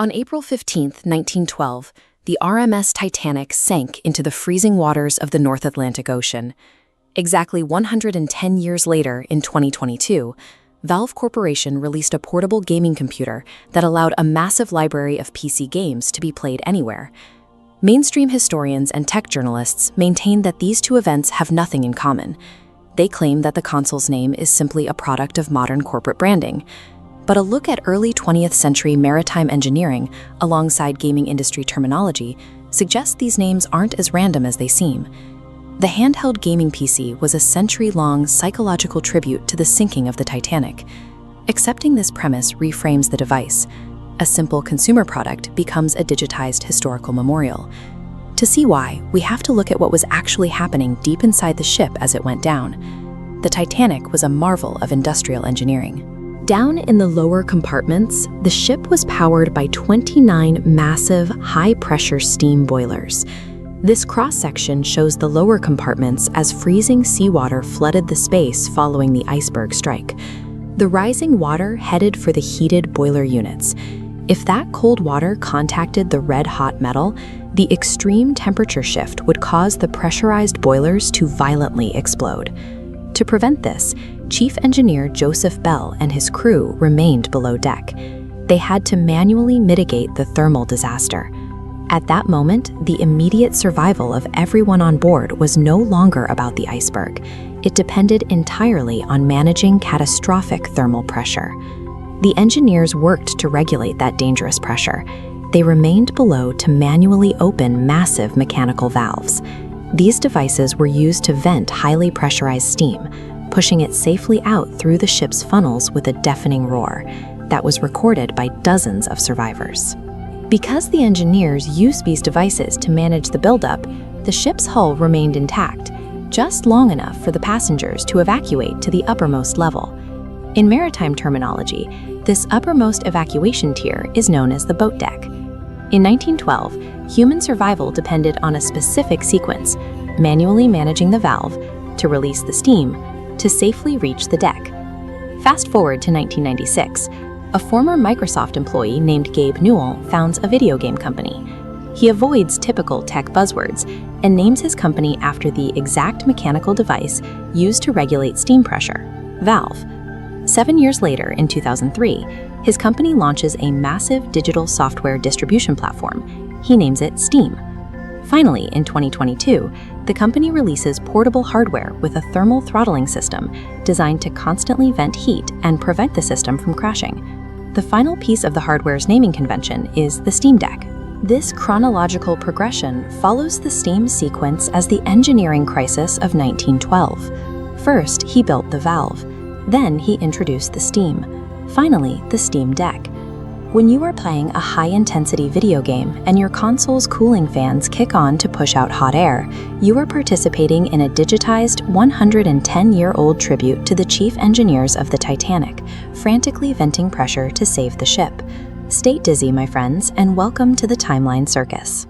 On April 15, 1912, the RMS Titanic sank into the freezing waters of the North Atlantic Ocean. Exactly 110 years later, in 2022, Valve Corporation released a portable gaming computer that allowed a massive library of PC games to be played anywhere. Mainstream historians and tech journalists maintain that these two events have nothing in common. They claim that the console's name is simply a product of modern corporate branding. But a look at early 20th century maritime engineering alongside gaming industry terminology suggests these names aren't as random as they seem. The handheld gaming PC was a century-long psychological tribute to the sinking of the Titanic. Accepting this premise reframes the device. A simple consumer product becomes a digitized historical memorial. To see why, we have to look at what was actually happening deep inside the ship as it went down. The Titanic was a marvel of industrial engineering. Down in the lower compartments, the ship was powered by 29 massive, high-pressure steam boilers. This cross-section shows the lower compartments as freezing seawater flooded the space following the iceberg strike. The rising water headed for the heated boiler units. If that cold water contacted the red-hot metal, the extreme temperature shift would cause the pressurized boilers to violently explode. To prevent this, Chief Engineer Joseph Bell and his crew remained below deck. They had to manually mitigate the thermal disaster. At that moment, the immediate survival of everyone on board was no longer about the iceberg. It depended entirely on managing catastrophic thermal pressure. The engineers worked to regulate that dangerous pressure. They remained below to manually open massive mechanical valves. These devices were used to vent highly pressurized steam, pushing it safely out through the ship's funnels with a deafening roar that was recorded by dozens of survivors. Because the engineers used these devices to manage the buildup, the ship's hull remained intact, just long enough for the passengers to evacuate to the uppermost level. In maritime terminology, this uppermost evacuation tier is known as the boat deck. In 1912, human survival depended on a specific sequence, manually managing the valve to release the steam to safely reach the deck. Fast forward to 1996, a former Microsoft employee named Gabe Newell founds a video game company. He avoids typical tech buzzwords and names his company after the exact mechanical device used to regulate steam pressure, Valve. 7 years later, in 2003, his company launches a massive digital software distribution platform. He names it Steam. Finally, in 2022, the company releases portable hardware with a thermal throttling system designed to constantly vent heat and prevent the system from crashing. The final piece of the hardware's naming convention is the Steam Deck. This chronological progression follows the Steam sequence as the engineering crisis of 1912. First, he built the valve. Then he introduced the Steam. Finally, the Steam Deck. When you are playing a high-intensity video game and your console's cooling fans kick on to push out hot air, you are participating in a digitized 110-year-old tribute to the chief engineers of the Titanic, frantically venting pressure to save the ship. Stay dizzy, my friends, and welcome to the Timeline Circus.